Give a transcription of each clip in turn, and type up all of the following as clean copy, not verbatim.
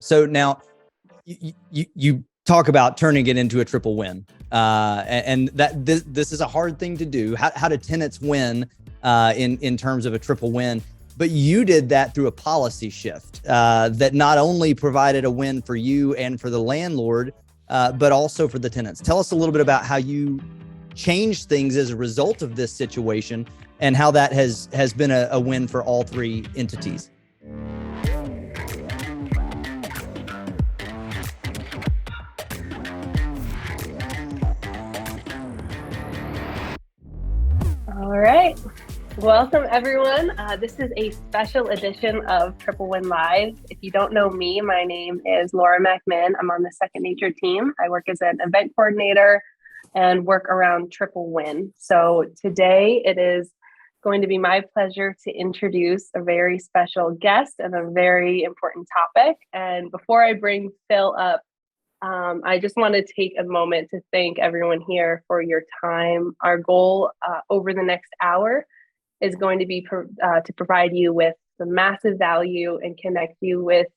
So now you talk about turning it into a triple win, and that this is a hard thing to do. How do tenants win in terms of a triple win? But you did that through a policy shift that not only provided a win for you and for the landlord, but also for the tenants. Tell us a little bit about how you changed things as a result of this situation and how that has been a win for all three entities. All right. Welcome, everyone. This is a special edition of Triple Win Live. If you don't know me, my name is Laura MacMinn. I'm on the Second Nature team. I work as an event coordinator and work around Triple Win. So today it is going to be my pleasure to introduce a very special guest and a very important topic. And before I bring Phil up, I just want to take a moment to thank everyone here for your time. Our goal over the next hour is going to be to provide you with some massive value and connect you with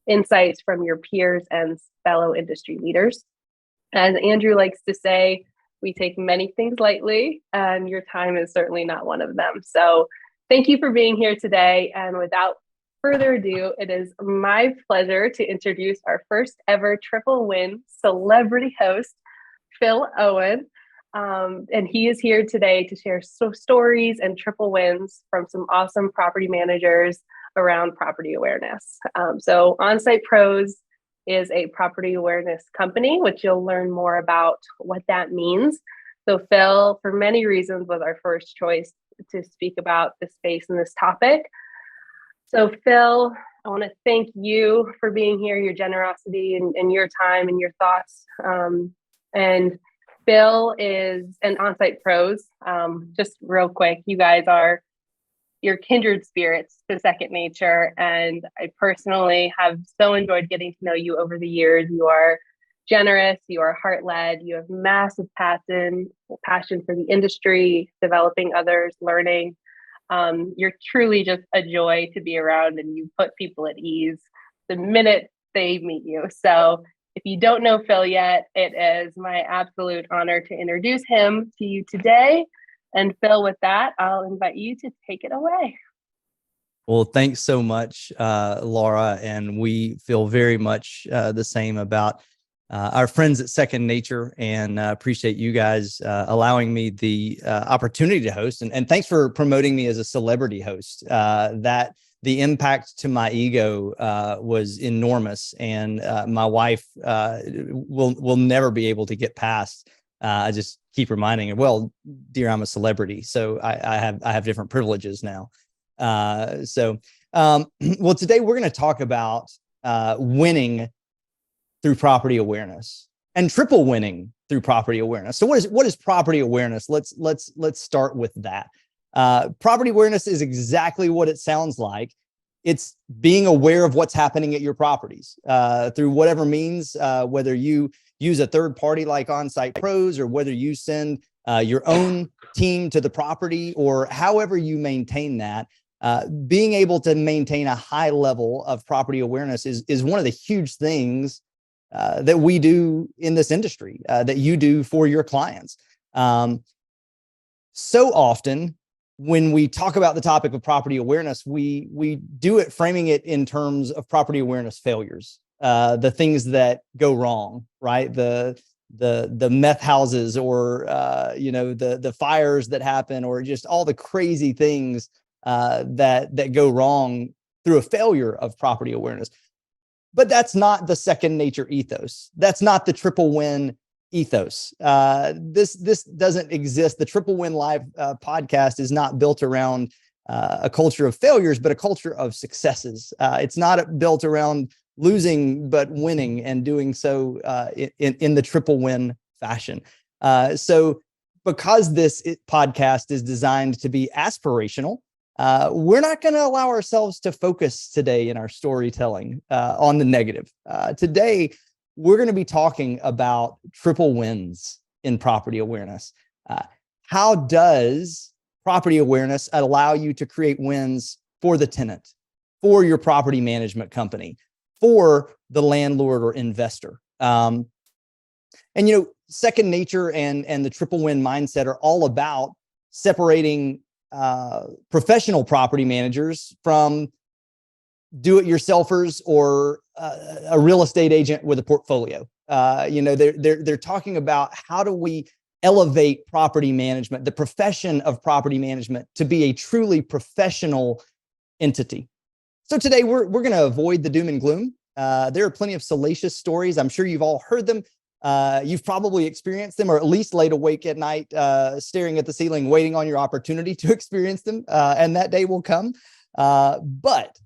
insights from your peers and fellow industry leaders. As Andrew likes to say, we take many things lightly, and your time is certainly not one of them. So thank you for being here today. And without further ado, it is my pleasure to introduce our first ever Triple Win celebrity host, Phil Owen. And he is here today to share stories and triple wins from some awesome property managers around property awareness. So OnSight PROS is a property awareness company, which you'll learn more about what that means. So Phil, for many reasons, was our first choice to speak about this space and this topic. So Phil, I want to thank you for being here, your generosity and your time and your thoughts. And Phil is an OnSight PROS. Just real quick, you guys are your kindred spirits to Second Nature. And I personally have so enjoyed getting to know you over the years. You are generous, you are heart-led, you have massive passion for the industry, developing others, learning. You're truly just a joy to be around, and you put people at ease the minute they meet you. So if you don't know Phil yet, it is my absolute honor to introduce him to you today. And Phil, with that, I'll invite you to take it away. Well, thanks so much, Laura. And we feel very much the same about our friends at Second Nature, and appreciate you guys allowing me the opportunity to host. And thanks for promoting me as a celebrity host. That the impact to my ego was enormous, and my wife will never be able to get past. I just keep reminding her, well, dear, I'm a celebrity, so I have different privileges now. Well, today we're going to talk about winning through property awareness and triple winning through property awareness. So what is property awareness? Let's start with that. Property awareness is exactly what it sounds like. It's being aware of what's happening at your properties through whatever means, whether you use a third party like OnSight PROS, or whether you send your own team to the property, or however you maintain that. Being able to maintain a high level of property awareness is one of the huge things that we do in this industry, that you do for your clients. So often, when we talk about the topic of property awareness, we do it framing it in terms of property awareness failures, the things that go wrong, right? The meth houses, or the fires that happen, or just all the crazy things that go wrong through a failure of property awareness. But that's not the Second Nature ethos. That's not the triple win ethos. This doesn't exist. The Triple Win Live podcast is not built around a culture of failures, but a culture of successes. It's not built around losing, but winning, and doing so in the triple win fashion. So because this podcast is designed to be aspirational, we're not going to allow ourselves to focus today in our storytelling on the negative. Today, we're going to be talking about triple wins in property awareness. How does property awareness allow you to create wins for the tenant, for your property management company, for the landlord or investor. And, second nature and the triple win mindset are all about separating professional property managers from do-it-yourselfers or a real estate agent with a portfolio. They're talking about how do we elevate property management, the profession of property management, to be a truly professional entity. So today we're going to avoid the doom and gloom. There are plenty of salacious stories. I'm sure you've all heard them. You've probably experienced them, or at least laid awake at night, staring at the ceiling, waiting on your opportunity to experience them. And that day will come. But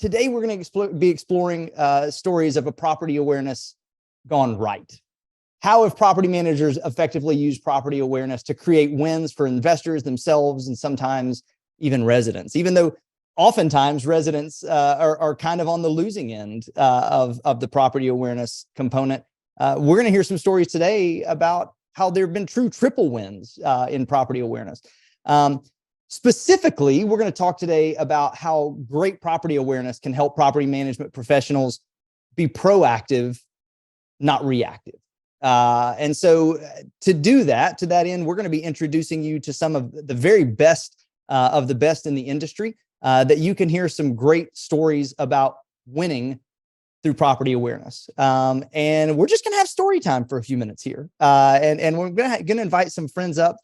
today we're going to be exploring stories of a property awareness gone right. How have property managers effectively used property awareness to create wins for investors themselves and sometimes even residents, even though oftentimes residents are kind of on the losing end of the property awareness component. We're going to hear some stories today about how there have been true triple wins in property awareness. Specifically, we're going to talk today about how great property awareness can help property management professionals be proactive, not reactive. And so to do that, to that end, we're going to be introducing you to some of the very best of the best in the industry, that you can hear some great stories about winning through property awareness. And we're just going to have story time for a few minutes here. And we're going to invite some friends up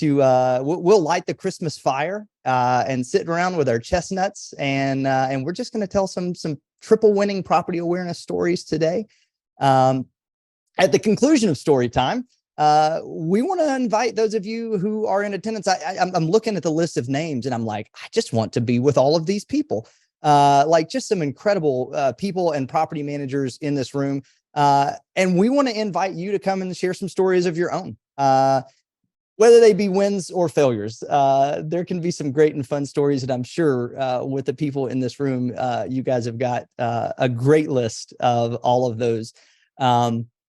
we'll light the Christmas fire and sit around with our chestnuts. And we're just going to tell some triple winning property awareness stories today. At the conclusion of story time, we want to invite those of you who are in attendance. I'm looking at the list of names and I'm like, I just want to be with all of these people. Like just some incredible people and property managers in this room. And we want to invite you to come and share some stories of your own, whether they be wins or failures. There can be some great and fun stories that I'm sure with the people in this room, you guys have got a great list of all of those.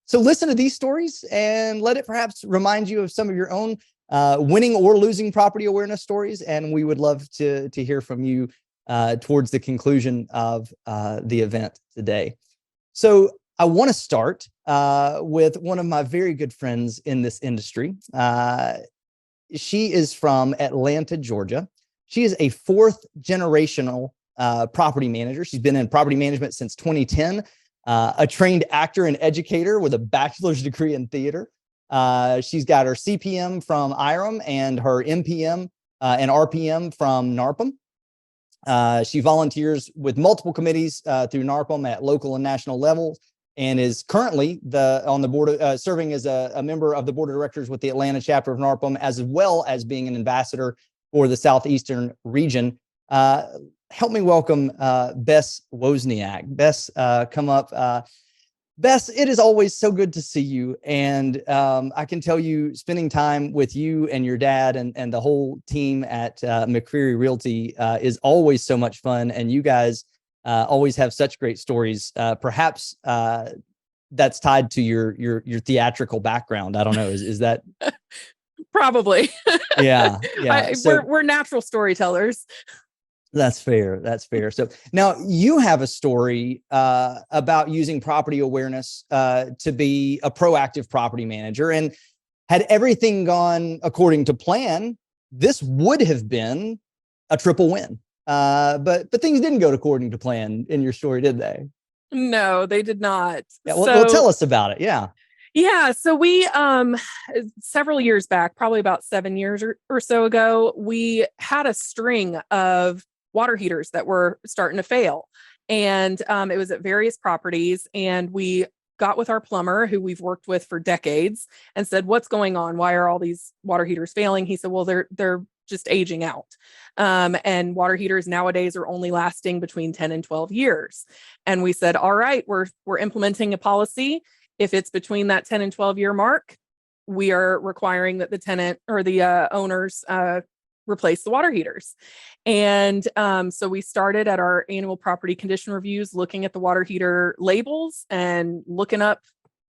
So listen to these stories and let it perhaps remind you of some of your own winning or losing property awareness stories. And we would love to hear from you towards the conclusion of the event today. So I want to start with one of my very good friends in this industry. She is from Atlanta, Georgia. She is a fourth generational property manager. She's been in property management since 2010. A trained actor and educator with a bachelor's degree in theater. She's got her CPM from IRM and her MPM and RPM from NARPM. She volunteers with multiple committees through NARPM at local and national levels, and is currently on the board, serving as a member of the board of directors with the Atlanta chapter of NARPM, as well as being an ambassador for the Southeastern region. Help me welcome Bess Wozniak. Bess, come up. Bess, it is always so good to see you. And I can tell you, spending time with you and your dad and the whole team at McCreary Realty is always so much fun. And you guys always have such great stories. Perhaps that's tied to your theatrical background. I don't know. Is that probably? Yeah. We're natural storytellers. That's fair. That's fair. So now you have a story about using property awareness to be a proactive property manager. And had everything gone according to plan, this would have been a triple win. But things didn't go according to plan in your story, did they? No, they did not. Yeah, well, tell us about it. Yeah. Yeah. So we, several years back, probably about 7 years or so ago, we had a string of water heaters that were starting to fail. And it was at various properties. And we got with our plumber, who we've worked with for decades, and said, what's going on? Why are all these water heaters failing? He said, well, they're just aging out. And water heaters nowadays are only lasting between 10 and 12 years. And we said, all right, we're implementing a policy. If it's between that 10 and 12 year mark, we are requiring that the tenant or the owners replace the water heaters. And so we started at our annual property condition reviews, looking at the water heater labels and looking up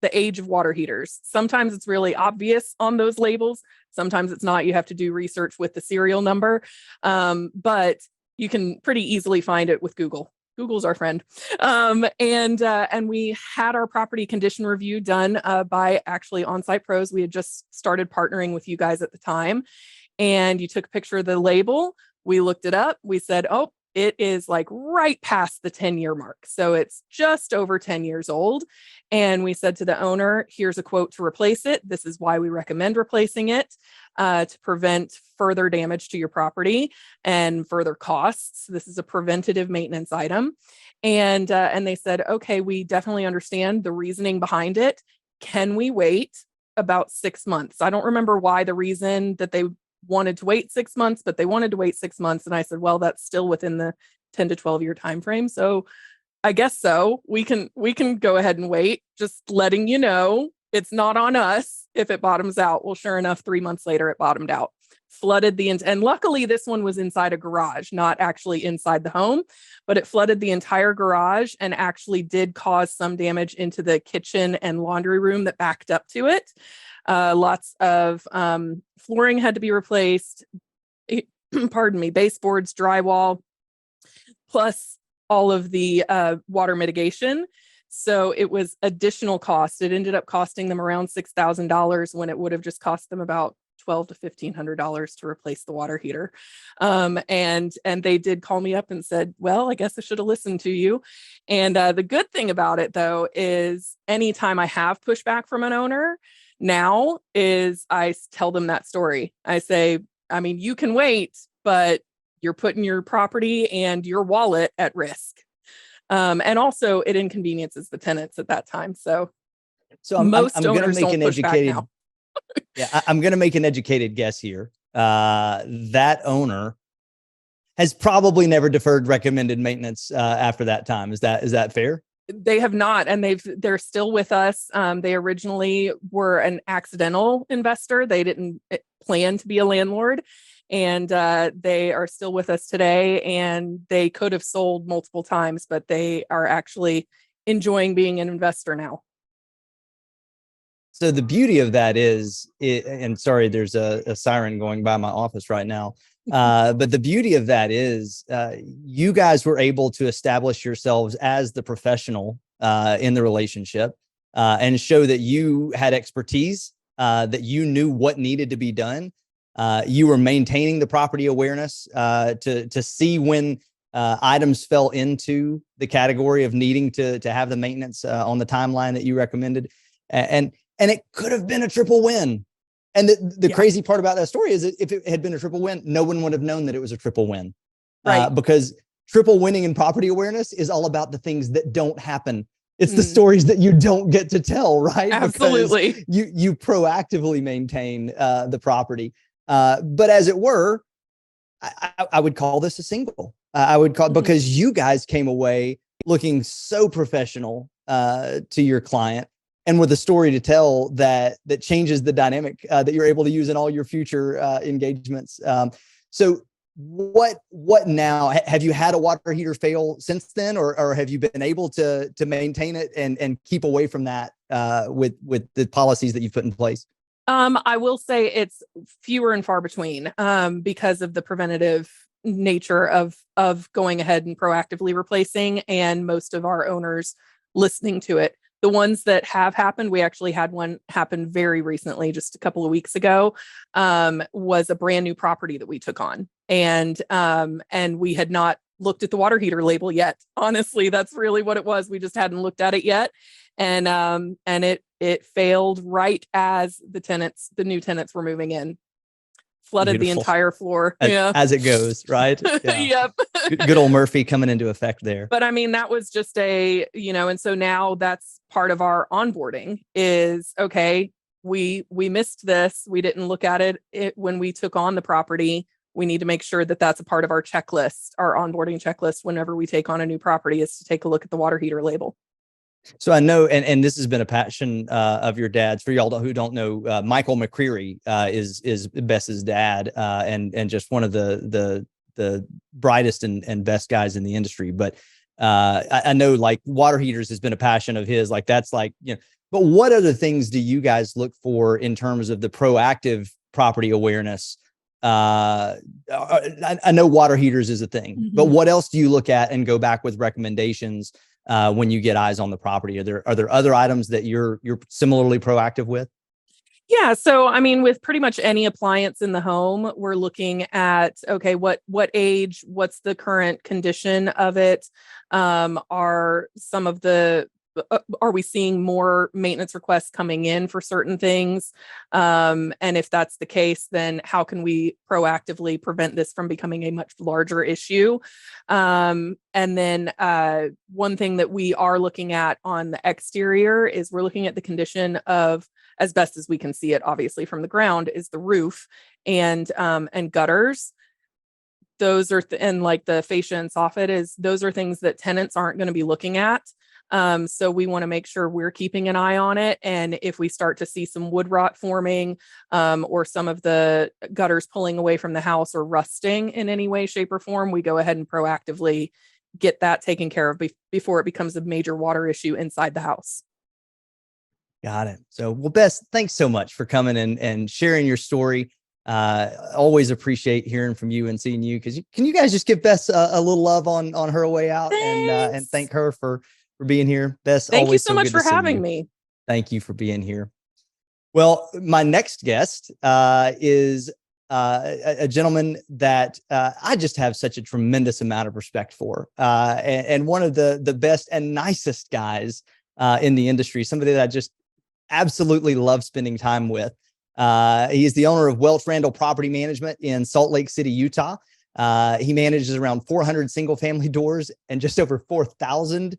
the age of water heaters. Sometimes it's really obvious on those labels. Sometimes it's not. You have to do research with the serial number. But you can pretty easily find it with Google Google's our friend. And we had our property condition review done by actually OnSight PROS. We had just started partnering with you guys at the time. And you took a picture of the label. We looked it up. We said, oh, it is like right past the 10-year mark. So it's just over 10 years old. And we said to the owner, here's a quote to replace it. This is why we recommend replacing it to prevent further damage to your property and further costs. This is a preventative maintenance item. And they said, okay, we definitely understand the reasoning behind it. Can we wait about 6 months? I don't remember why the reason that they wanted to wait 6 months, but they wanted to wait 6 months. And I said, well, that's still within the 10 to 12 year time frame. So I guess so. We can go ahead and wait. Just letting you know, it's not on us if it bottoms out. Well, sure enough, 3 months later, it bottomed out, flooded and luckily this one was inside a garage, not actually inside the home, but it flooded the entire garage and actually did cause some damage into the kitchen and laundry room that backed up to it. Lots of flooring had to be replaced, pardon me, baseboards, drywall, plus all of the water mitigation. So it was additional cost. It ended up costing them around $6,000 when it would have just cost them about $1,200 to $1,500 to replace the water heater. And they did call me up and said, well, I guess I should have listened to you. And the good thing about it, though, is anytime I have pushback from an owner now is I tell them that story. I say, I mean, you can wait, but you're putting your property and your wallet at risk. And also it inconveniences the tenants at that time. So I'm going to owners make don't an push back educated, now. I'm going to make an educated guess here. That owner has probably never deferred recommended maintenance after that time. Is that fair? They have not, and they're still with us. They originally were an accidental investor. They didn't plan to be a landlord, and they are still with us today. And they could have sold multiple times, but they are actually enjoying being an investor now. So the beauty of that is, and sorry, there's a siren going by my office right now. But the beauty of that is you guys were able to establish yourselves as the professional in the relationship and show that you had expertise, that you knew what needed to be done. You were maintaining the property awareness to see when items fell into the category of needing to have the maintenance on the timeline that you recommended. And it could have been a triple win. And the crazy part about that story is that if it had been a triple win, no one would have known that it was a triple win. Right. Because triple winning in property awareness is all about the things that don't happen. It's the stories that you don't get to tell, right? Absolutely. Because you proactively maintain the property. But as it were, I would call this a single. I would call because you guys came away looking so professional to your client. And with a story to tell that changes the dynamic that you're able to use in all your future engagements. So what now? Have you had a water heater fail since then, or have you been able to maintain it and keep away from that with the policies that you've put in place? I will say it's fewer and far between because of the preventative nature of going ahead and proactively replacing, and most of our owners listening to it. The ones that have happened, we actually had one happen very recently, just a couple of weeks ago, was a brand new property that we took on. And we had not looked at the water heater label yet. Honestly, that's really what it was. We just hadn't looked at it yet. And it failed right as the new tenants were moving in. Flooded Beautiful. The entire floor. As it goes, right? Yeah. Yep. Good old Murphy coming into effect there. But I mean, that was just and so now that's part of our onboarding is, okay, we missed this. We didn't look at it when we took on the property. We need to make sure that that's a part of our checklist, our onboarding checklist. Whenever we take on a new property, is to take a look at the water heater label. So I know, and this has been a passion of your dad's. For y'all who don't know, Michael McCreary is Bess's dad, and just one of the brightest and best guys in the industry. But I know like water heaters has been a passion of his. Like that's like, but what other things do you guys look for in terms of the proactive property awareness I know water heaters is a thing, but what else do you look at and go back with recommendations when you get eyes on the property? Are there other items that you're similarly proactive with? Yeah. So, I mean, with pretty much any appliance in the home, we're looking at, okay, what age, what's the current condition of it? Are some of the, are we seeing more maintenance requests coming in for certain things? And if that's the case, then how can we proactively prevent this from becoming a much larger issue? And then one thing that we are looking at on the exterior is we're looking at the condition of, as best as we can see it, obviously from the ground, is the roof and gutters. Those are, and like the fascia and soffit those are things that tenants aren't going to be looking at. So we want to make sure we're keeping an eye on it. And if we start to see some wood rot forming, or some of the gutters pulling away from the house or rusting in any way, shape, or form, we go ahead and proactively get that taken care of before it becomes a major water issue inside the house. Got it. So, well, Bess, thanks so much for coming and sharing your story. Always appreciate hearing from you and seeing you. Can you guys just give Bess a little love on her way out and thank her for being here? Bess, thank always you so much for having me. Thank you for being here. Well, my next guest is a gentleman that I just have such a tremendous amount of respect for, and one of the best and nicest guys in the industry. Somebody that I just absolutely love spending time with. He is the owner of Welch Randall Property Management in Salt Lake City, Utah. He manages around 400 single family doors and just over 4,000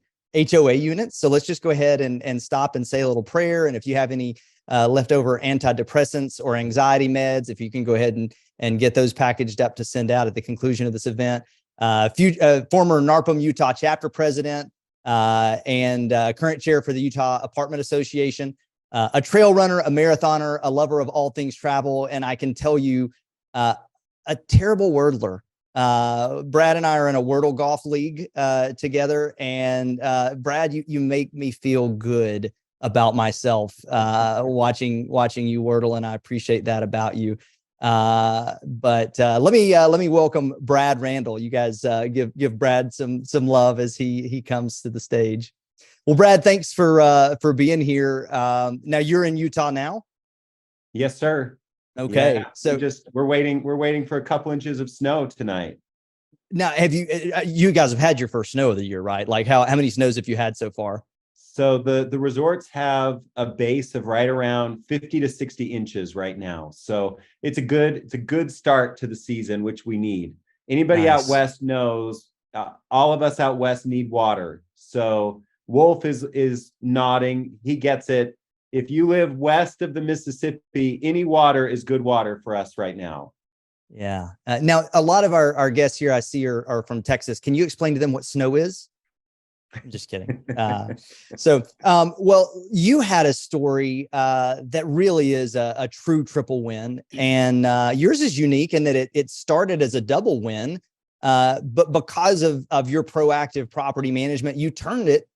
HOA units. So let's just go ahead and stop and say a little prayer. And if you have any leftover antidepressants or anxiety meds, if you can go ahead and get those packaged up to send out at the conclusion of this event. Former NARPM Utah chapter president and current chair for the Utah Apartment Association. A trail runner, a marathoner, a lover of all things travel. And I can tell you, a terrible wordler. Brad and I are in a Wordle golf league together. And Brad, you make me feel good about myself watching you wordle. And I appreciate that about you. But let me welcome Brad Randall. You guys give Brad some love as he comes to the stage. Well, Brad, thanks for being here. Now you're in Utah now? Yes, sir. Okay. Yeah, so we're waiting for a couple inches of snow tonight. Now, have you guys have had your first snow of the year, right? Like how many snows have you had so far? So the resorts have a base of right around 50 to 60 inches right now. So it's a good start to the season, which we need. Anybody Nice. out west knows all of us out west need water. So Wolf is nodding. He gets it. If you live west of the Mississippi, any water is good water for us right now. Yeah. Now, a lot of our guests here I see are from Texas. Can you explain to them what snow is? I'm just kidding. Well, you had a story that really is a true triple win. And yours is unique in that it started as a double win. But because of your proactive property management, you turned it,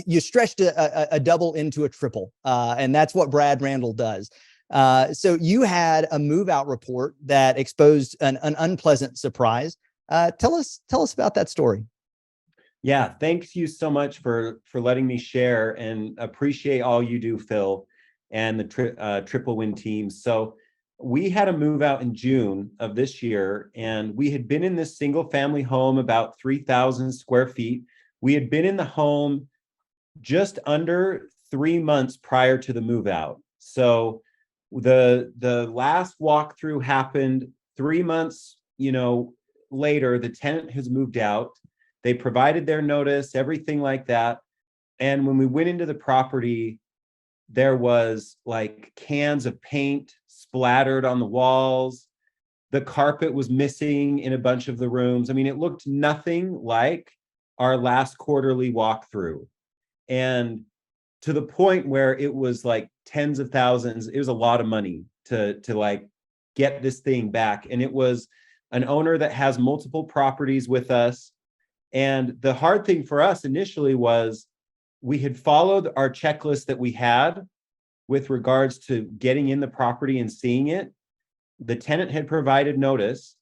you stretched a double into a triple. And that's what Brad Randall does. So you had a move out report that exposed an unpleasant surprise. Tell us about that story. Yeah, thank you so much for letting me share, and appreciate all you do, Phil, and the Triple Win team. So we had a move out in June of this year, and we had been in this single family home, about 3,000 square feet. We had been in the home just under 3 months prior to the move out. So the last walkthrough happened 3 months, later. The tenant has moved out. They provided their notice, everything like that. And when we went into the property, there was like cans of paint splattered on the walls. The carpet was missing in a bunch of the rooms. I mean, it looked nothing like our last quarterly walkthrough. And to the point where it was like tens of thousands, it was a lot of money to like get this thing back. And it was an owner that has multiple properties with us. And the hard thing for us initially was we had followed our checklist that we had with regards to getting in the property and seeing it. the tenant had provided notice,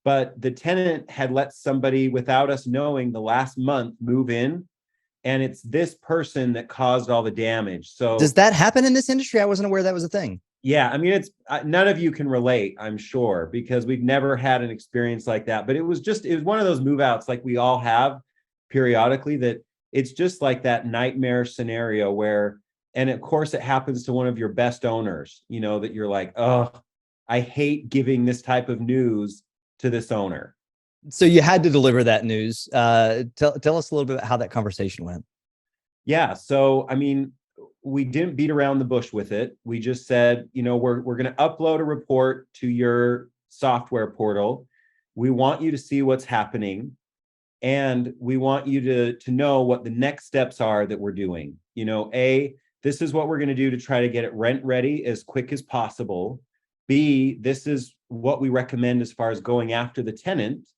but the tenant had let somebody without us knowing the last month move in, and it's this person that caused all the damage. So does that happen in this industry? I wasn't aware that was a thing. yeah, I mean, it's none of you can relate, I'm sure, because we've never had an experience like that. But it was one of those move outs like we all have periodically, that it's just like that nightmare scenario where, and of course it happens to one of your best owners, you know, that you're like, oh, I hate giving this type of news to this owner. So you had to deliver that news. Tell us a little bit about how that conversation went. Yeah, so I mean, we didn't beat around the bush with it. We just said, you know, we're going to upload a report to your software portal. We want you to see what's happening, and we want you to know what the next steps are that we're doing. You know, A, this is what we're going to do to try to get it rent ready as quick as possible. B, this is what we recommend as far as going after the tenant.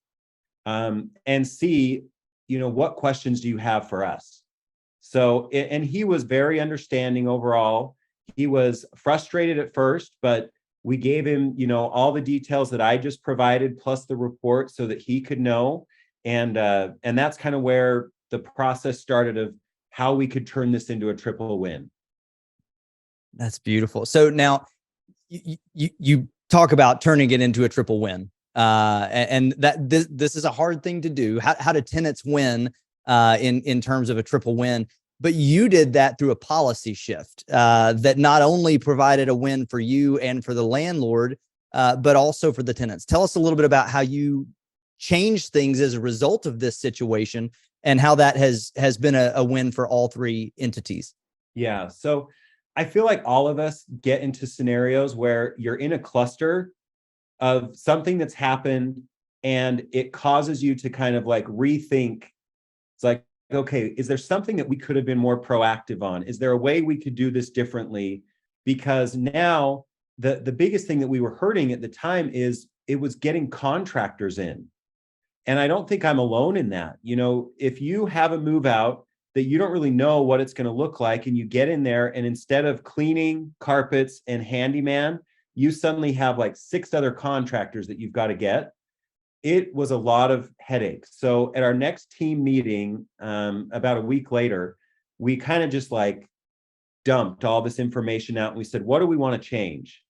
And C, you know, what questions do you have for us? So, and he was very understanding overall. He was frustrated at first, but we gave him, you know, all the details that I just provided, plus the report, so that he could know. And that's kind of where the process started of how we could turn this into a triple win. That's beautiful. So now you talk about turning it into a triple win. And that this is a hard thing to do. How do tenants win in terms of a triple win? But you did that through a policy shift that not only provided a win for you and for the landlord, but also for the tenants. Tell us a little bit about how you changed things as a result of this situation and how that has been a win for all three entities. Yeah. So I feel like all of us get into scenarios where you're in a cluster of something that's happened and it causes you to kind of like rethink. It's like, okay, is there something that we could have been more proactive on? Is there a way we could do this differently? Because now the biggest thing that we were hurting at the time is it was getting contractors in. And I don't think I'm alone in that. You know, if you have a move out that you don't really know what it's going to look like, and you get in there and instead of cleaning, carpets, and handyman, you suddenly have like 6 other contractors that you've got to get. It was a lot of headaches. So at our next team meeting, about a week later, we kind of just like dumped all this information out and we said, what do we want to change?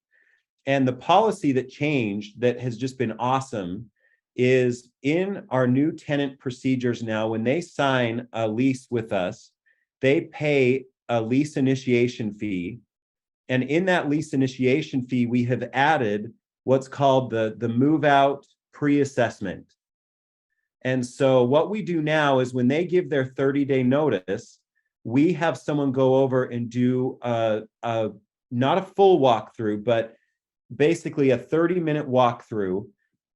And the policy that changed that has just been awesome is in our new tenant procedures now, when they sign a lease with us, they pay a lease initiation fee. And in that lease initiation fee, we have added what's called the move out pre-assessment. And so what we do now is when they give their 30-day notice, we have someone go over and do not a full walkthrough, but basically a 30-minute walkthrough.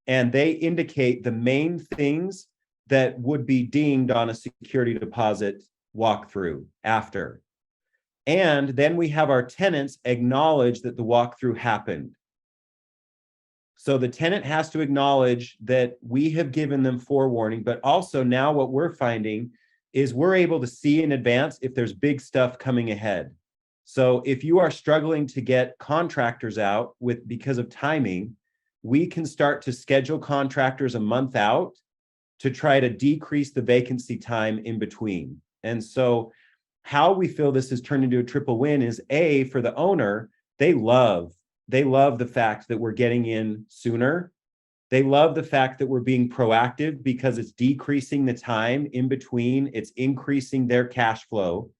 And they indicate the main things that would be dinged on a security deposit walkthrough after. And then we have our tenants acknowledge that the walkthrough happened. So the tenant has to acknowledge that we have given them forewarning, but also now what we're finding is we're able to see in advance if there's big stuff coming ahead. So if you are struggling to get contractors out because of timing, we can start to schedule contractors a month out to try to decrease the vacancy time in between. And so how we feel this has turned into a triple win is A, for the owner, they love the fact that we're getting in sooner. They love the fact that we're being proactive because it's decreasing the time in between. It's increasing their cash flow.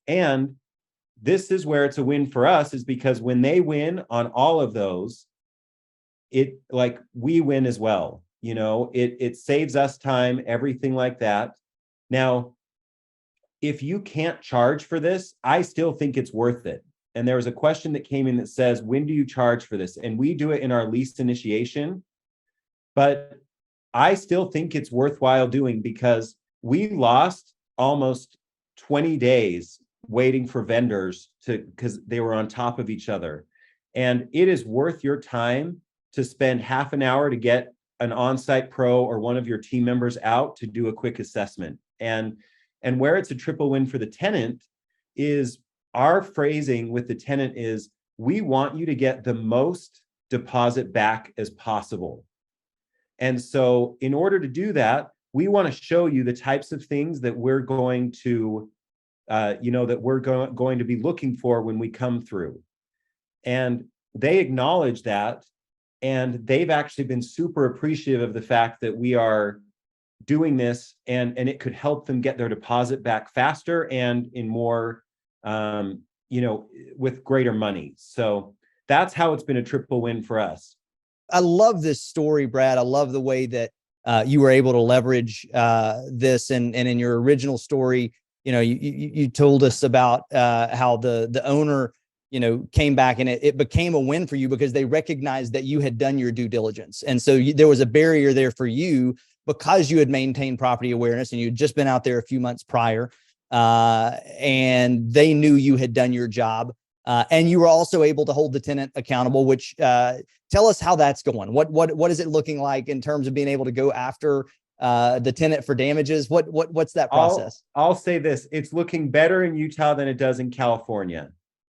And this is where it's a win for us, is because when they win on all of those, it like we win as well. You know, it saves us time, everything like that. Now, if you can't charge for this, I still think it's worth it. And there was a question that came in that says, when do you charge for this? And we do it in our lease initiation. But I still think it's worthwhile doing because we lost almost 20 days waiting for vendors because they were on top of each other. And it is worth your time to spend half an hour to get an OnSight Pro or one of your team members out to do a quick assessment. And where it's a triple win for the tenant is our phrasing with the tenant is, we want you to get the most deposit back as possible. And so in order to do that, we want to show you the types of things that we're going to, going to be looking for when we come through. And they acknowledge that, and they've actually been super appreciative of the fact that we are doing this, and it could help them get their deposit back faster and in more, with greater money. So that's how it's been a triple win for us. I love this story, Brad. I love the way that you were able to leverage this, and in your original story, you told us about how the owner, came back, and it became a win for you because they recognized that you had done your due diligence. And so there was a barrier there for you because you had maintained property awareness and you'd just been out there a few months prior, and they knew you had done your job. And you were also able to hold the tenant accountable, which tell us how that's going. What is it looking like in terms of being able to go after the tenant for damages? What's that process? I'll say this: it's looking better in Utah than it does in California.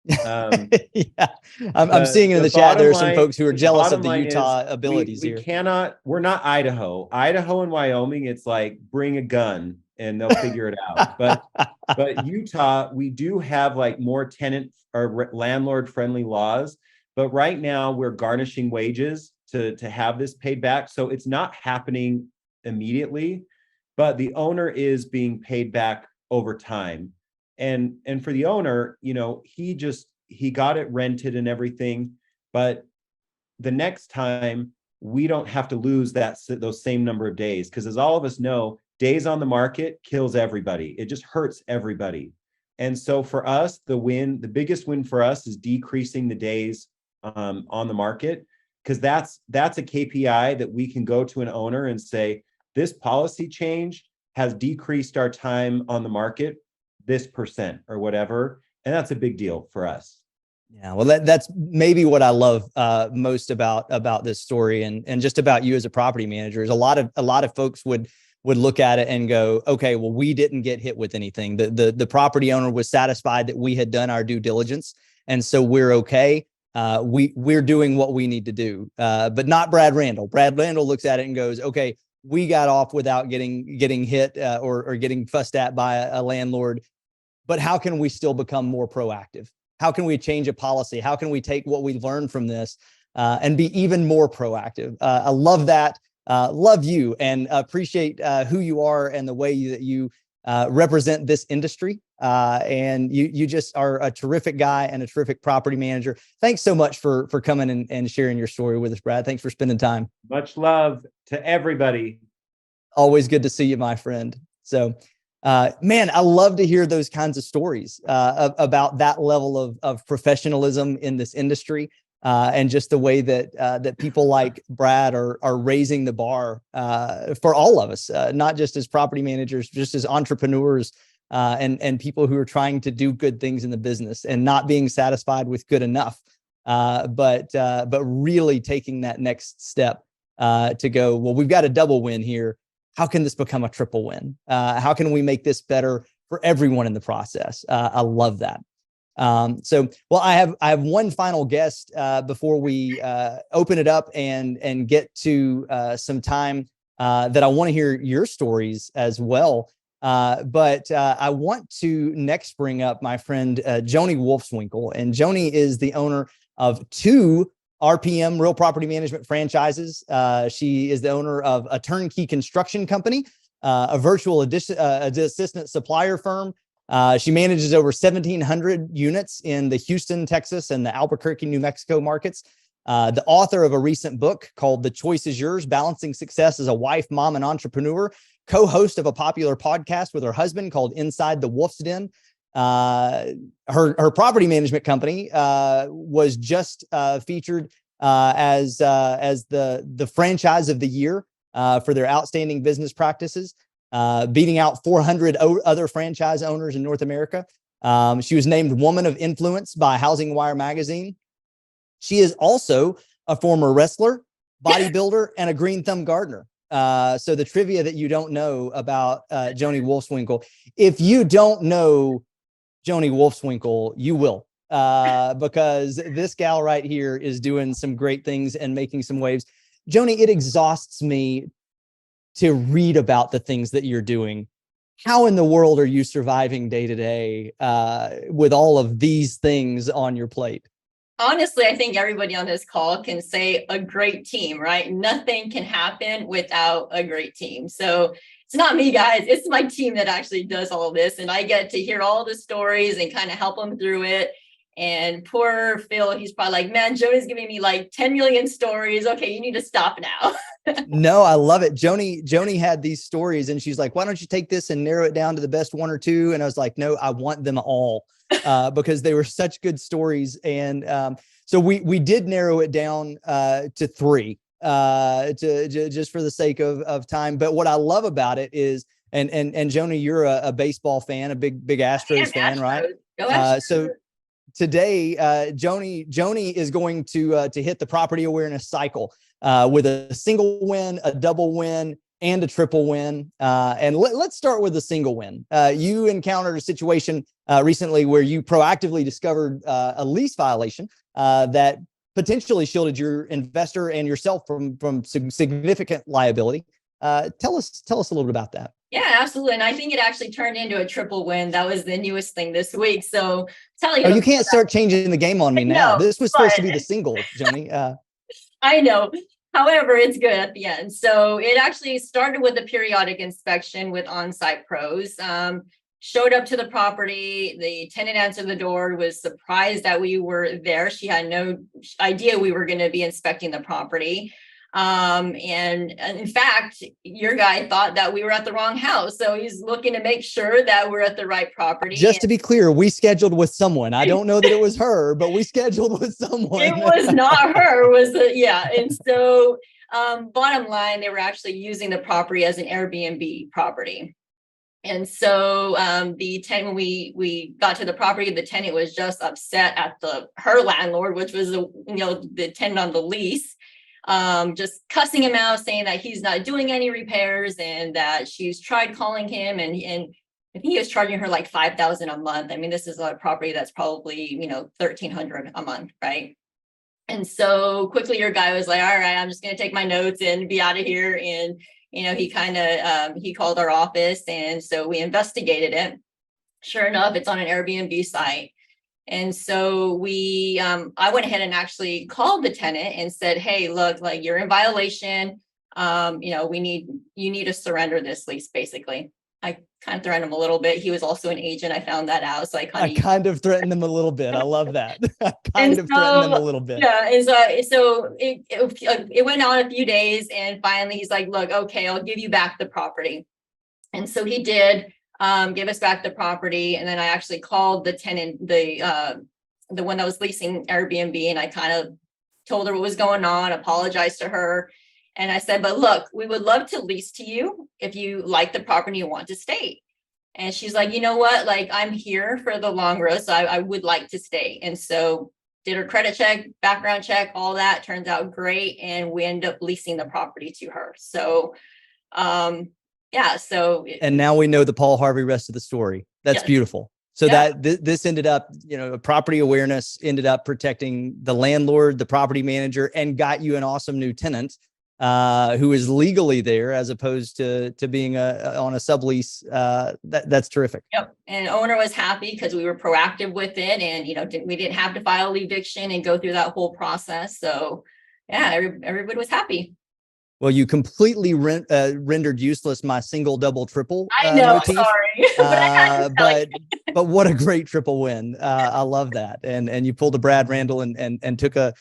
Yeah, I'm seeing in the chat there are some folks who are jealous of the Utah abilities we here. We're not Idaho. Idaho and Wyoming, it's like bring a gun and they'll figure it out. But Utah, we do have like more tenant or landlord friendly laws. But right now we're garnishing wages to have this paid back. So it's not happening immediately, but the owner is being paid back over time. And for the owner, he got it rented and everything, but the next time we don't have to lose those same number of days, because as all of us know, days on the market kills everybody. It just hurts everybody. And so for us, the biggest win for us is decreasing the days on the market, because that's a KPI that we can go to an owner and say, this policy change has decreased our time on the market this % or whatever. And that's a big deal for us. Yeah, well, that's maybe what I love most about this story and just about you as a property manager is a lot of folks would look at it and go, okay, well, we didn't get hit with anything. The property owner was satisfied that we had done our due diligence, and so we're okay. We're doing what we need to do, but not Brad Randall. Brad Randall looks at it and goes, okay, we got off without getting hit or getting fussed at by a landlord. But how can we still become more proactive? How can we change a policy? How can we take what we've learned from this and be even more proactive? I love that. Love you and appreciate who you are and the way that you represent this industry. And you just are a terrific guy and a terrific property manager. Thanks so much for coming and sharing your story with us, Brad. Thanks for spending time. Much love to everybody. Always good to see you, my friend. So, man, I love to hear those kinds of stories about that level of professionalism in this industry, and just the way that people like Brad are raising the bar for all of us, not just as property managers, just as entrepreneurs and people who are trying to do good things in the business and not being satisfied with good enough, but really taking that next step to go, well, we've got a double win here. How can this become a triple win? How can we make this better for everyone in the process? I love that. Well, I have one final guest before we open it up and get to some time that I want to hear your stories as well. But I want to next bring up my friend Joni Wolfswinkel, and Joni is the owner of 2 RPM Real Property Management franchises. She is the owner of a turnkey construction company, a virtual assistant supplier firm. She manages over 1,700 units in the Houston, Texas, and the Albuquerque, New Mexico markets. The author of a recent book called The Choice is Yours, Balancing Success as a Wife, Mom, and Entrepreneur, co-host of a popular podcast with her husband called Inside the Wolf's Den. Her property management company was just featured as the franchise of the year for their outstanding business practices, beating out 400 other franchise owners in North America. She was named Woman of Influence by Housing Wire magazine. She is also a former wrestler, bodybuilder, and a green thumb gardener. So the trivia that you don't know about Joni Wolfswinkel, if you don't know Joni Wolfswinkel, you will. because this gal right here is doing some great things and making some waves. Joni, it exhausts me to read about the things that you're doing. How in the world are you surviving day to day with all of these things on your plate? Honestly, I think everybody on this call can say a great team, right? Nothing can happen without a great team. So it's not me, guys. It's my team that actually does all this. And I get to hear all the stories and kind of help them through it. And poor Phil, he's probably like, man, Joni's giving me like 10 million stories. Okay, you need to stop now. No, I love it. Joni had these stories and she's like, why don't you take this and narrow it down to the best one or two? And I was like, no, I want them all because they were such good stories. And so we did narrow it down to three just for the sake of time. But what I love about it is, and Joni, you're a baseball fan, a big Astros fan, right? Go Astros. So today, Joni is going to hit the property awareness cycle with a single win, a double win, and a triple win. And let's start with the single win. You encountered a situation recently where you proactively discovered a lease violation that potentially shielded your investor and yourself from significant liability. Tell us a little bit about that. Yeah, absolutely. And I think it actually turned into a triple win. That was the newest thing this week. So tell you. Oh, you can't start changing the game on me now. No, this was supposed to be the single, Joni. I know. However, it's good at the end. So it actually started with a periodic inspection with OnSight PROS. Showed up to the property. The tenant answered the door, was surprised that we were there. She had no idea we were going to be inspecting the property. And in fact, your guy thought that we were at the wrong house. So he's looking to make sure that we're at the right property. Just to be clear, we scheduled with someone. I don't know that it was her, but we scheduled with someone. It was not her, yeah. And so bottom line, they were actually using the property as an Airbnb property. And so the tenant, when we got to the property, the tenant was just upset at her landlord, which was the tenant on the lease. Just cussing him out, saying that he's not doing any repairs and that she's tried calling him and I think he was charging her like $5,000 a month. I mean, this is a property that's probably, $1,300 a month, right? And so quickly your guy was like, all right, I'm just going to take my notes and be out of here. And, he called our office. And so we investigated it. Sure enough, it's on an Airbnb site. And so I went ahead and actually called the tenant and said, hey, look, like you're in violation. You need to surrender this lease, basically. I kind of threatened him a little bit. He was also an agent. I found that out. So I kind of threatened him a little bit. I love that. Threatened him a little bit. Yeah. And so it went on a few days and finally he's like, look, okay, I'll give you back the property. And so he did. Give us back the property. And then I actually called the tenant, the one that was leasing Airbnb, and I kind of told her what was going on, apologized to her. And I said, but look, we would love to lease to you if you like the property and want to stay. And she's like, you know what? Like, I'm here for the long run, so I would like to stay. And so did her credit check, background check, all that turns out great. And we ended up leasing the property to her. So, yeah. So, and now we know the Paul Harvey rest of the story. That's beautiful. So that this ended up, property awareness ended up protecting the landlord, the property manager, and got you an awesome new tenant who is legally there as opposed to being on a sublease. That's terrific. Yep. And owner was happy because we were proactive with it, and we didn't have to file eviction and go through that whole process. So, yeah, everybody was happy. Well, you completely rendered useless my single, double, triple. I know, motif. Sorry. But what a great triple win. I love that. And you pulled a Brad Randall and took a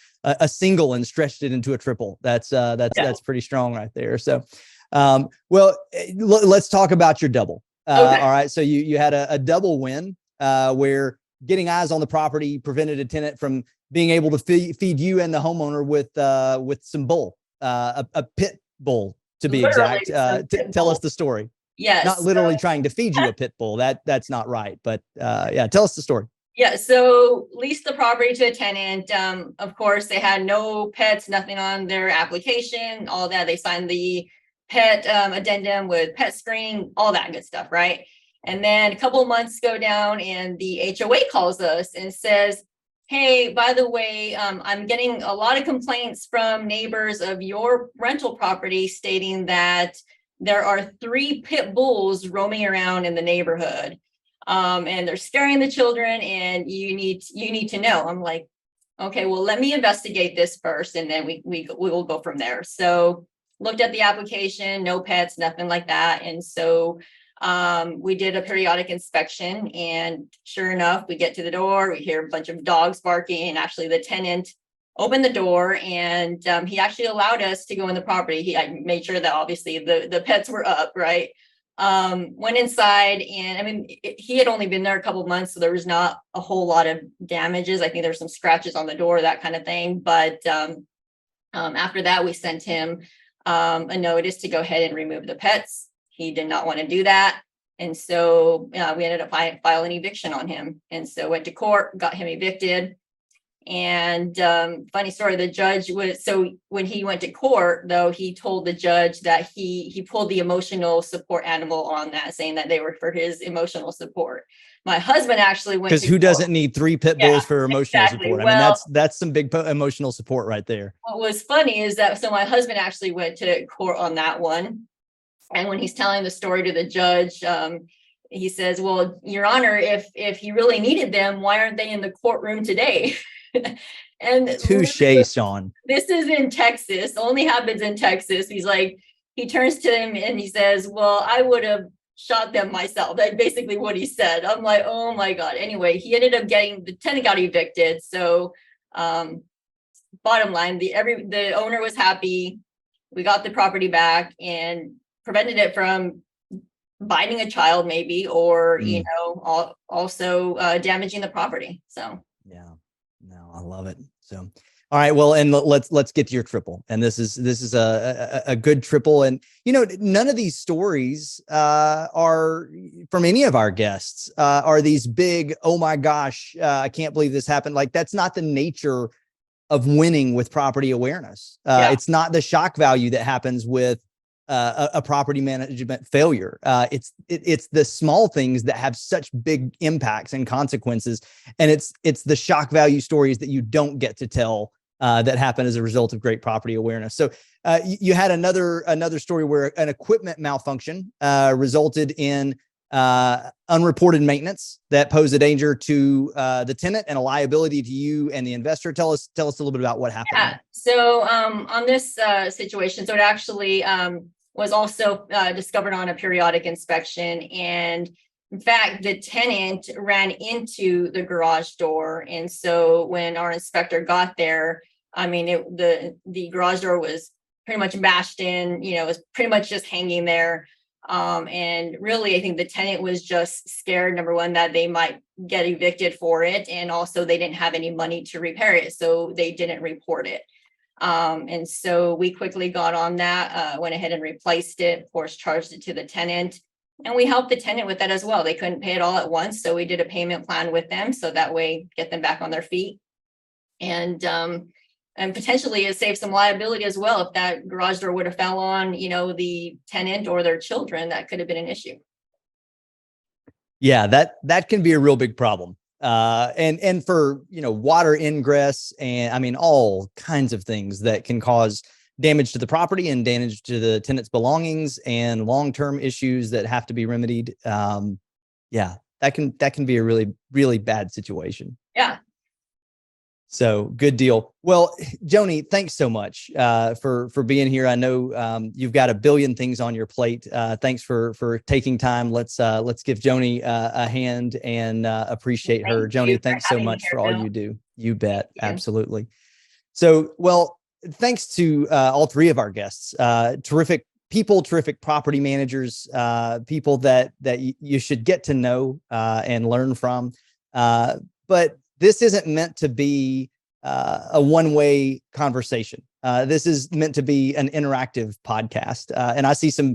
single and stretched it into a triple. That's pretty strong right there. So, let's talk about your double. Okay. All right. So you had a double win where getting eyes on the property prevented a tenant from being able to feed you and the homeowner with some bull. A pit bull, to be exact. Tell us the story. Yes. Not literally trying to feed you a pit bull. That's not right. But tell us the story. Yeah. So leased the property to a tenant. Of course, they had no pets, nothing on their application, all that. They signed the pet addendum with pet screening, all that good stuff, right? And then a couple of months go down and the HOA calls us and says, hey, by the way, I'm getting a lot of complaints from neighbors of your rental property stating that there are 3 pit bulls roaming around in the neighborhood. And they're scaring the children, and you need to know. I'm like, okay, well, let me investigate this first, and then we will go from there. So looked at the application, no pets, nothing like that. And so we did a periodic inspection, and sure enough, we get to the door, we hear a bunch of dogs barking, and actually the tenant opened the door, and he actually allowed us to go in the property. I made sure that obviously the pets were up, right? Went inside, and I mean, he had only been there a couple of months, so there was not a whole lot of damages. I think there's some scratches on the door, that kind of thing. But after that, we sent him a notice to go ahead and remove the pets. He did not want to do that. And so we ended up filing eviction on him. And so went to court, got him evicted. And funny story, the judge so when he went to court, though, he told the judge that he pulled the emotional support animal on that, saying that they were for his emotional support. My husband actually went, because who doesn't need 3 pit bulls for emotional support? Well, I mean, that's some big emotional support right there. What was funny is that, so my husband actually went to court on that one. And when he's telling the story to the judge, he says, well, Your Honor, if he really needed them, why aren't they in the courtroom today? And touche, Sean. This is in Texas, only happens in Texas. He's like, he turns to him and he says, well, I would have shot them myself. That's basically what he said. I'm like, oh my God. Anyway, he ended up the tenant got evicted. So bottom line, the owner was happy. We got the property back and prevented it from biting a child, maybe, or also damaging the property. So yeah. No, I love it. So, all right. Well, and let's get to your triple. And this is a good triple. And, none of these stories are from any of our guests are these big, oh my gosh, I can't believe this happened. Like, that's not the nature of winning with property awareness. It's not the shock value that happens with a property management failure. It's the small things that have such big impacts and consequences. And it's the shock value stories that you don't get to tell that happen as a result of great property awareness. So you had another story where an equipment malfunction resulted in unreported maintenance that posed a danger to the tenant and a liability to you and the investor. Tell us a little bit about what happened. Yeah. So on this situation, so it actually was also discovered on a periodic inspection. And in fact, the tenant ran into the garage door. And so when our inspector got there, I mean, the garage door was pretty much bashed in, it was pretty much just hanging there. And really, I think the tenant was just scared, number one, that they might get evicted for it. And also they didn't have any money to repair it. So they didn't report it. And so we quickly got on that, went ahead and replaced it, of course, charged it to the tenant, and we helped the tenant with that as well. They couldn't pay it all at once. So we did a payment plan with them. So that way get them back on their feet. And potentially it saved some liability as well. If that garage door would have fell on, the tenant or their children, that could have been an issue. Yeah, that can be a real big problem. And for, water ingress and I mean, all kinds of things that can cause damage to the property and damage to the tenant's belongings and long-term issues that have to be remedied. Yeah, that can be a really, really bad situation. Yeah. So good deal. Well, Joni, thanks so much for being here. I know you've got a billion things on your plate. Thanks for taking time. Let's give Joni a hand and appreciate her. Joni, thanks so much for all you do. You bet. Absolutely. So, well, thanks to all three of our guests. Terrific people, terrific property managers, people that you should get to know and learn from. But this isn't meant to be a one-way conversation. This is meant to be an interactive podcast. And I see some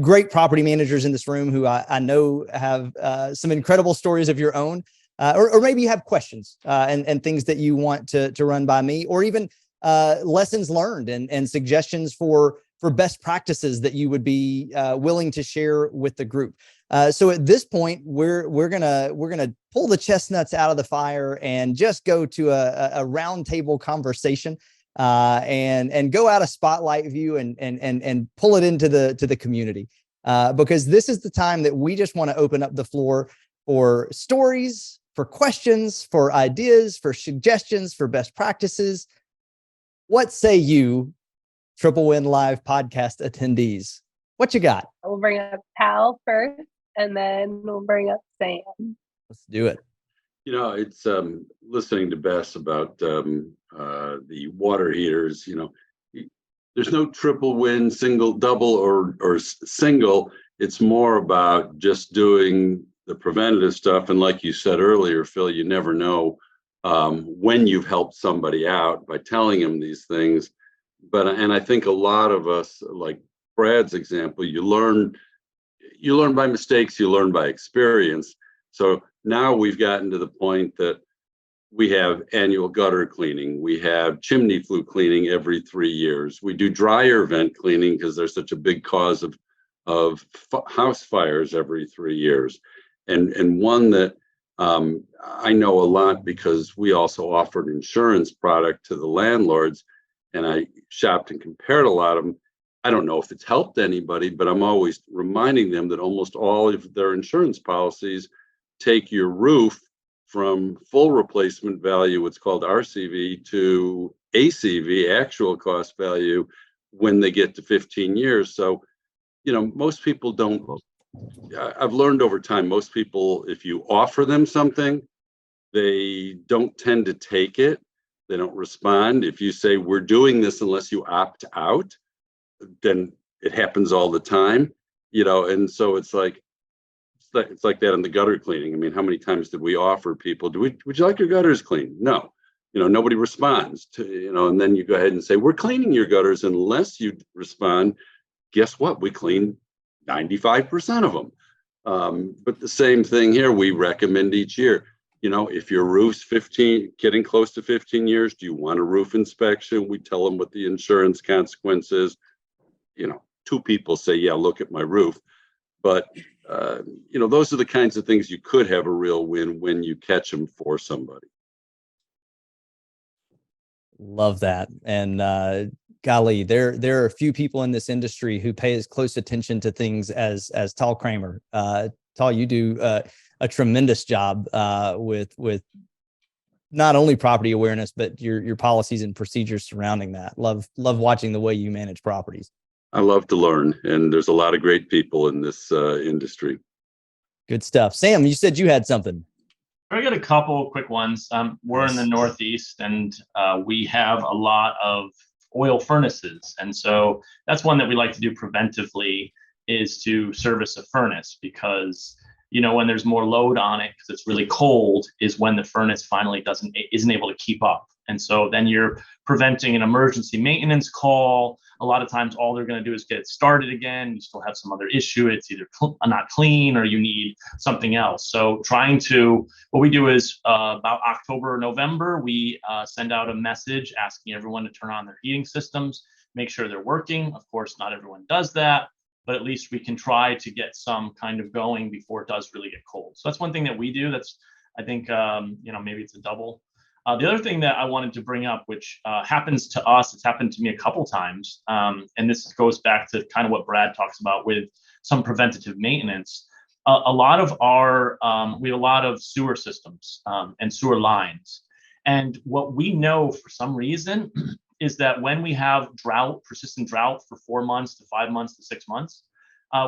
great property managers in this room who I know have some incredible stories of your own, or maybe you have questions and things that you want to run by me, or even lessons learned and suggestions for best practices that you would be willing to share with the group. So at this point, we're gonna pull the chestnuts out of the fire and just go to a roundtable conversation, and go out of spotlight view and pull it into the community, because this is the time that we just want to open up the floor for stories, for questions, for ideas, for suggestions, for best practices. What say you, Triple Win Live podcast attendees? What you got? We'll bring up Hal first, and then we'll bring up Sam. Let's do it. It's listening to Bess about the water heaters. There's no triple win, single, double, or single. It's more about just doing the preventative stuff. And like you said earlier, Phil, you never know when you've helped somebody out by telling them these things. And I think a lot of us, like Brad's example, you learn by mistakes, you learn by experience. So now we've gotten to the point that we have annual gutter cleaning. We have chimney flue cleaning every 3 years. We do dryer vent cleaning because there's such a big cause of house fires every 3 years. And one that I know a lot because we also offered insurance product to the landlords, and I shopped and compared a lot of them. I don't know if it's helped anybody, but I'm always reminding them that almost all of their insurance policies take your roof from full replacement value, what's called RCV, to ACV, actual cost value, when they get to 15 years. So, most people don't. I've learned over time, most people, if you offer them something, they don't tend to take it. They don't respond. If you say, we're doing this unless you opt out, then it happens all the time, and so it's like that in the gutter cleaning. I mean, how many times did we offer people, would you like your gutters cleaned? No, nobody responds to, and then you go ahead and say, we're cleaning your gutters unless you respond. Guess what? We clean 95% of them. But the same thing here, we recommend each year, if your roof's getting close to 15 years, do you want a roof inspection? We tell them what the insurance consequence is. 2 people say, yeah, look at my roof. But, those are the kinds of things you could have a real win when you catch them for somebody. Love that. And golly, there are a few people in this industry who pay as close attention to things as Tal Kramer. Tal, you do a tremendous job with not only property awareness, but your policies and procedures surrounding that. Love watching the way you manage properties. I love to learn, and there's a lot of great people in this industry. Good stuff. Sam, you said you had something. I got a couple quick ones. We're in the Northeast, and we have a lot of oil furnaces. And so that's one that we like to do preventively, is to service a furnace, because when there's more load on it, because it's really cold, is when the furnace finally isn't able to keep up. And so then you're preventing an emergency maintenance call. A lot of times all they're going to do is get it started again. You still have some other issue. It's either not clean or you need something else. So what we do is about October or November, we send out a message asking everyone to turn on their heating systems, make sure they're working. Of course, not everyone does that, but at least we can try to get some kind of going before it does really get cold. So that's one thing that we do. That's, I think, maybe it's a double. The other thing that I wanted to bring up, which happens to us, it's happened to me a couple times, and this goes back to kind of what Brad talks about with some preventative maintenance. We have a lot of sewer systems and sewer lines. And what we know for some reason is that when we have persistent drought for 4 months to 5 months to 6 months,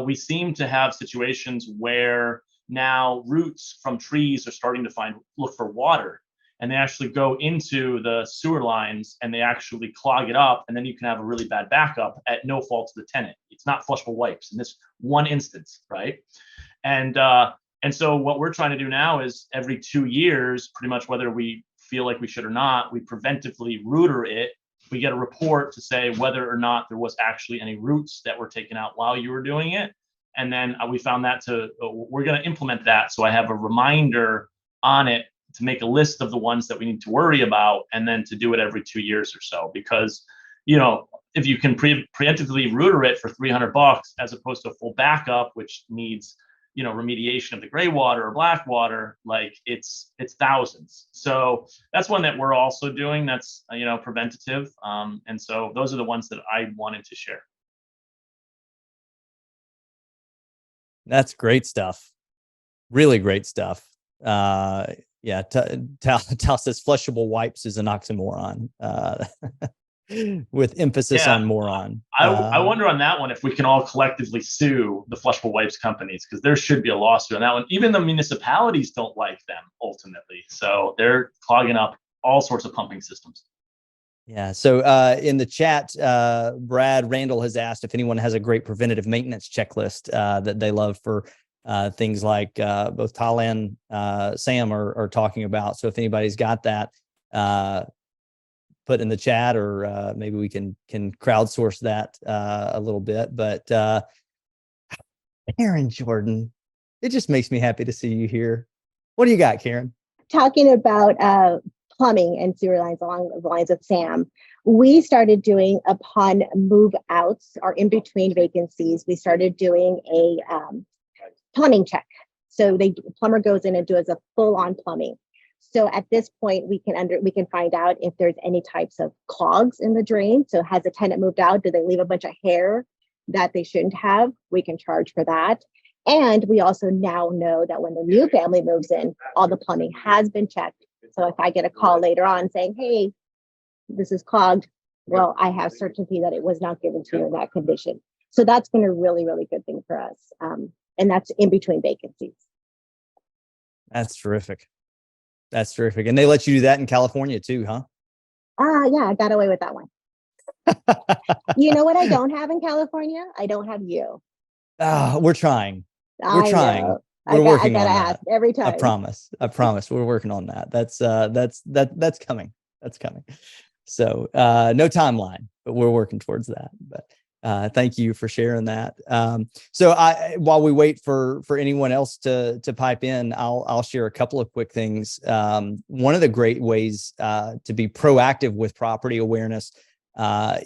we seem to have situations where now roots from trees are starting to look for water. And they actually go into the sewer lines and they actually clog it up. And then you can have a really bad backup at no fault to the tenant. It's not flushable wipes in this one instance, right? And so what we're trying to do now is every 2 years, pretty much whether we feel like we should or not, we preventively rooter it. We get a report to say whether or not there was actually any roots that were taken out while you were doing it. And then we found that we're going to implement that. So I have a reminder on it to make a list of the ones that we need to worry about, and then to do it every 2 years or so. Because, if you can preemptively rooter it for $300 as opposed to a full backup, which needs, remediation of the gray water or black water, like it's thousands. So that's one that we're also doing. That's preventative. And so those are the ones that I wanted to share. That's great stuff. Really great stuff. Yeah, Tal says flushable wipes is an oxymoron, with emphasis on moron. I wonder on that one if we can all collectively sue the flushable wipes companies, because there should be a lawsuit on that one. Even the municipalities don't like them ultimately, so they're clogging up all sorts of pumping systems. Yeah. So in the chat, Brad Randall has asked if anyone has a great preventative maintenance checklist that they love for things like both Tal and Sam are talking about. So if anybody's got that, put in the chat, or maybe we can crowdsource that a little bit. But Karen Jordan, it just makes me happy to see you here. What do you got, Karen? Talking about plumbing and sewer lines along the lines of Sam, we started doing, upon move outs or in between vacancies, we started doing a plumbing check. So the plumber goes in and does a full-on plumbing. So at this point, we can find out if there's any types of clogs in the drain. So has a tenant moved out? Did they leave a bunch of hair that they shouldn't have? We can charge for that. And we also now know that when the new family moves in, all the plumbing has been checked. So if I get a call later on saying, hey, this is clogged, well, I have certainty that it was not given to you in that condition. So that's been a really, really good thing for us. And that's in between vacancies. That's terrific. That's terrific. And they let you do that in California too, huh? Yeah, I got away with that one. You know what I don't have in California? I don't have you. We're trying. We're trying. Know. We're working on ask that. every time. I promise. We're working on that. That's coming. That's coming. So no timeline, but we're working towards that. But thank you for sharing that. So while we wait for anyone else to pipe in, I'll share a couple of quick things. One of the great ways to be proactive with property awareness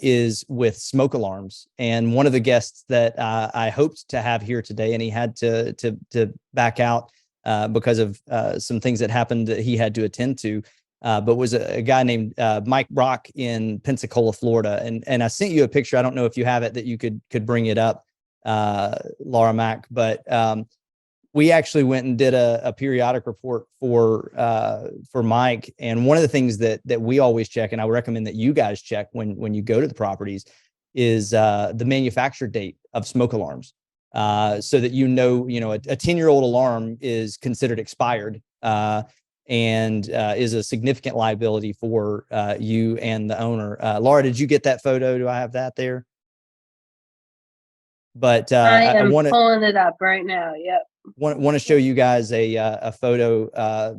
is with smoke alarms. And one of the guests that I hoped to have here today, and he had to back out because of some things that happened that he had to attend to, but was a guy named Mike Brock in Pensacola, Florida. And I sent you a picture. I don't know if you have it that you could bring it up, Laura Mack, but we actually went and did a periodic report for Mike. And one of the things that we always check, and I would recommend that you guys check when you go to the properties, is the manufacture date of smoke alarms, so that you know a 10-year-old alarm is considered expired and is a significant liability for you and the owner. Laura, did you get that photo? Do I have that there? But I am want to pulling it up right now. Yep. Want to show you guys a photo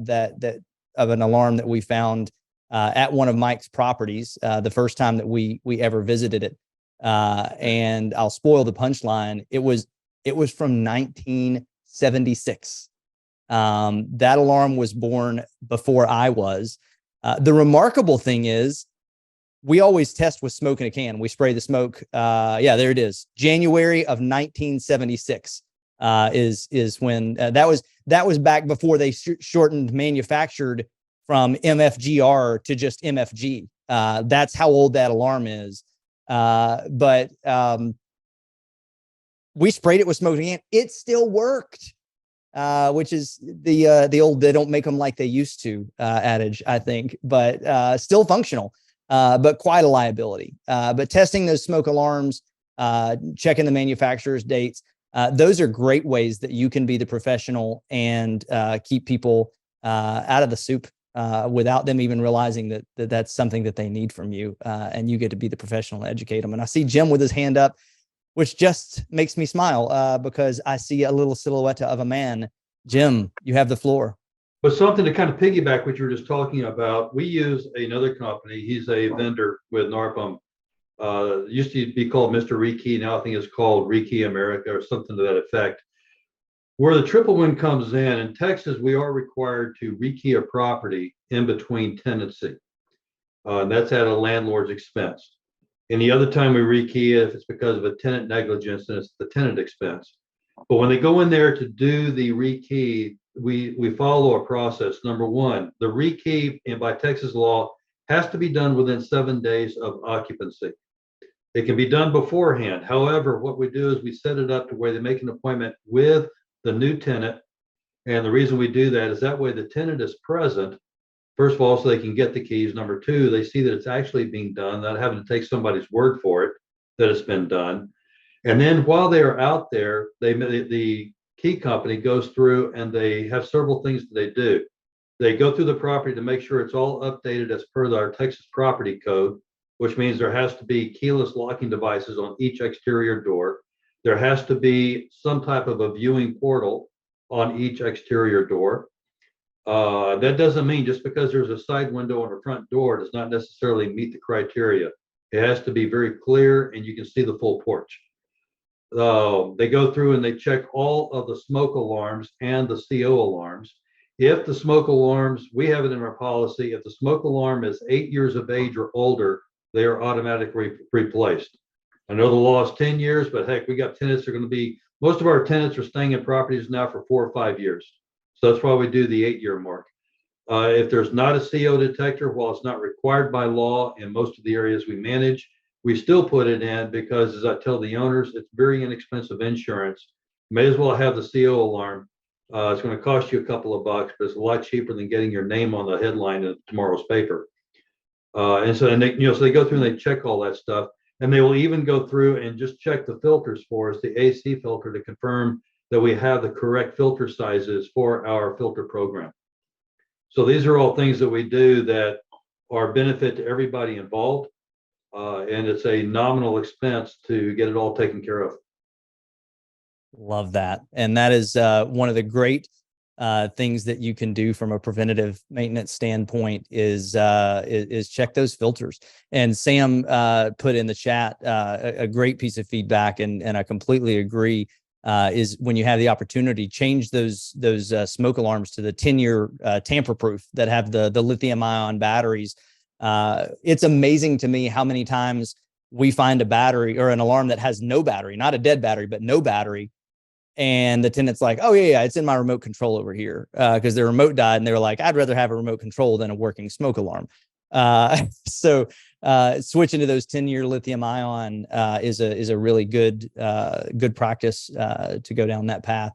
that of an alarm that we found at one of Mike's properties the first time that we ever visited it. And I'll spoil the punchline. It was from 1976. That alarm was born before I was. The remarkable thing is, we always test with smoke in a can. We spray the smoke. Yeah, there it is. January of 1976 is when that was back before they shortened manufactured from MFGR to just MFG. That's how old that alarm is. But we sprayed it with smoke in a can. It still worked. Which is the old "they don't make them like they used to" adage, I think, but still functional, but quite a liability. But testing those smoke alarms, checking the manufacturer's dates, those are great ways that you can be the professional and keep people out of the soup without them even realizing that that's something that they need from you, and you get to be the professional and educate them. And I see Jim with his hand up, which just makes me smile because I see a little silhouette of a man. Jim, you have the floor. But something to kind of piggyback what you were just talking about, we use another company. He's a vendor with NARPM. Used to be called Mr. Rekey. Now I think it's called Rekey America or something to that effect. Where the triple win comes in Texas, we are required to rekey a property in between tenancy. That's at a landlord's expense. And the other time we rekey it, if it's because of a tenant negligence, then it's the tenant expense. But when they go in there to do the rekey, we follow a process. Number one, the rekey, and by Texas law, has to be done within 7 days of occupancy. It can be done beforehand. However, what we do is we set it up to where they make an appointment with the new tenant. And the reason we do that is that way the tenant is present, first of all, so they can get the keys. Number two, they see that it's actually being done, not having to take somebody's word for it that it's been done. And then while they are out there, the key company goes through and they have several things that they do. They go through the property to make sure it's all updated as per our Texas property code, which means there has to be keyless locking devices on each exterior door. There has to be some type of a viewing portal on each exterior door. That doesn't mean just because there's a side window on a front door does not necessarily meet the criteria. It has to be very clear and you can see the full porch. They go through and they check all of the smoke alarms and the CO alarms. If the smoke alarms, we have it in our policy, if the smoke alarm is 8 years of age or older, they are automatically replaced. I know the law is 10 years, but heck, we got tenants that are going to be, most of our tenants are staying in properties now for 4 or 5 years. So that's why we do the 8-year mark. If there's not a CO detector, while it's not required by law in most of the areas we manage, we still put it in because, as I tell the owners, it's very inexpensive insurance. May as well have the CO alarm. It's going to cost you a couple of bucks, but it's a lot cheaper than getting your name on the headline of tomorrow's paper. So they go through and they check all that stuff, and they will even go through and just check the filters for us, the AC filter, to confirm that we have the correct filter sizes for our filter program. So these are all things that we do that are benefit to everybody involved, and it's a nominal expense to get it all taken care of. Love that. And that is one of the great things that you can do from a preventative maintenance standpoint is check those filters. And Sam put in the chat a great piece of feedback, and I completely agree. Is when you have the opportunity, change those smoke alarms to the 10-year tamper-proof that have the lithium-ion batteries. It's amazing to me how many times we find a battery or an alarm that has no battery, not a dead battery, but no battery. And the tenant's like, oh, yeah, it's in my remote control over here, because their remote died. And they were like, I'd rather have a remote control than a working smoke alarm. So switching to those 10-year lithium ion is a really good practice to go down that path.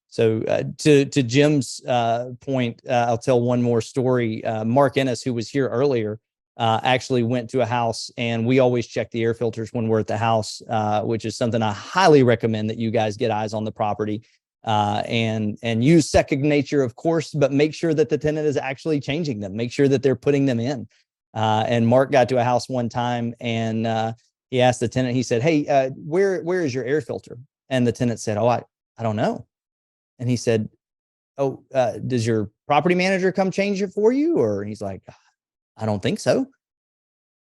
So to Jim's point, I'll tell one more story. Mark Ennis, who was here earlier, actually went to a house, and we always check the air filters when we're at the house, which is something I highly recommend that you guys get eyes on the property, and use second nature, of course, but make sure that the tenant is actually changing them. Make sure that they're putting them in. And Mark got to a house one time, and he asked the tenant, he said, hey, where is your air filter? And the tenant said, oh, I don't know. And he said, oh, does your property manager come change it for you? Or he's like, I don't think so.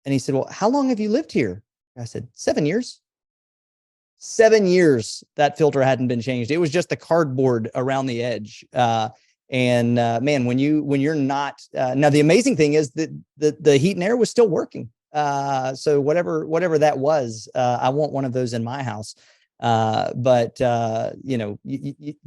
And he said, well, how long have you lived here? I said, 7 years. 7 years that filter hadn't been changed. It was just the cardboard around the edge. Man, when you're not, now the amazing thing is that the heat and air was still working. So whatever that was, I want one of those in my house. But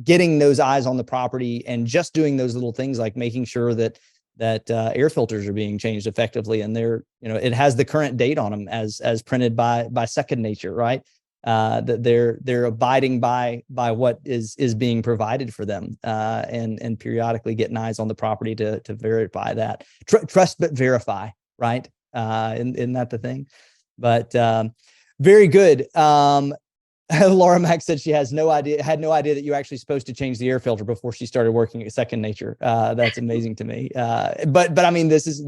getting those eyes on the property and just doing those little things like making sure that air filters are being changed effectively, and it has the current date on them as printed by second nature, right? That they're abiding by what is being provided for them, and periodically getting eyes on the property to verify that. Trust but verify, right? Isn't that the thing? But very good. Laura Mack said she had no idea that you were actually supposed to change the air filter before she started working at Second Nature. That's amazing to me. But I mean, these are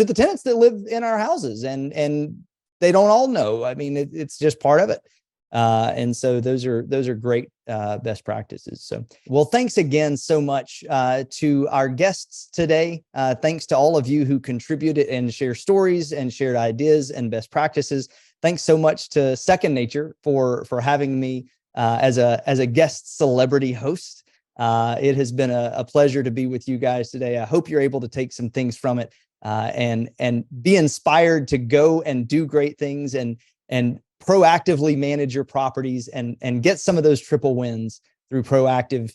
the tenants that live in our houses, and they don't all know. I mean, it's just part of it. And so those are great best practices. So, well, thanks again so much to our guests today. Thanks to all of you who contributed and share stories and shared ideas and best practices. Thanks so much to Second Nature for having me as a guest celebrity host. It has been a pleasure to be with you guys today. I hope you're able to take some things from it and be inspired to go and do great things and proactively manage your properties and get some of those triple wins through proactive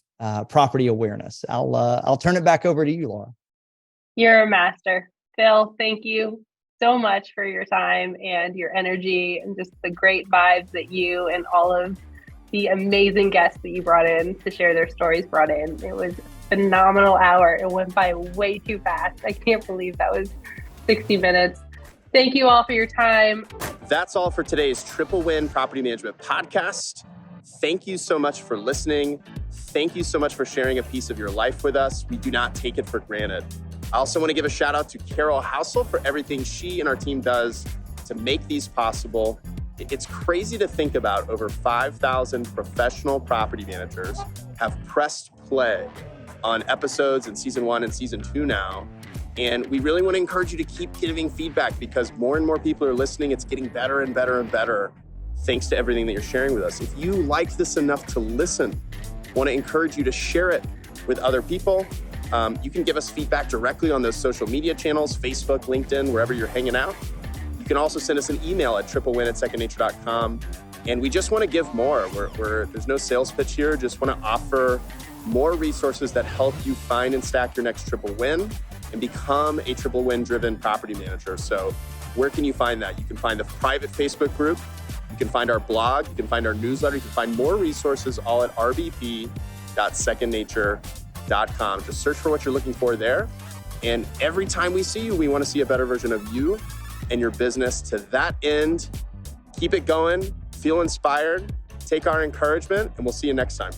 property awareness. I'll turn it back over to you, Laura. You're a master. Phil, thank you so much for your time and your energy and just the great vibes that you and all of the amazing guests that you brought in to share their stories brought in. It was a phenomenal hour. It went by way too fast. I can't believe that was 60 minutes. Thank you all for your time. That's all for today's Triple Win Property Management Podcast. Thank you so much for listening. Thank you so much for sharing a piece of your life with us. We do not take it for granted. I also want to give a shout out to Carol Housel for everything she and our team does to make these possible. It's crazy to think about over 5,000 professional property managers have pressed play on episodes in season 1 and season 2 now. And we really want to encourage you to keep giving feedback because more and more people are listening. It's getting better and better and better thanks to everything that you're sharing with us. If you like this enough to listen, I want to encourage you to share it with other people. You can give us feedback directly on those social media channels, Facebook, LinkedIn, wherever you're hanging out. You can also send us an email at triplewin@secondnature.com. And we just want to give more. There's no sales pitch here. Just want to offer more resources that help you find and stack your next triple win and become a triple win driven property manager. So where can you find that? You can find the private Facebook group. You can find our blog. You can find our newsletter. You can find more resources all at rbp.secondnature.com. Just search for what you're looking for there. And every time we see you, we want to see a better version of you and your business. To that end, keep it going, feel inspired, take our encouragement, and we'll see you next time.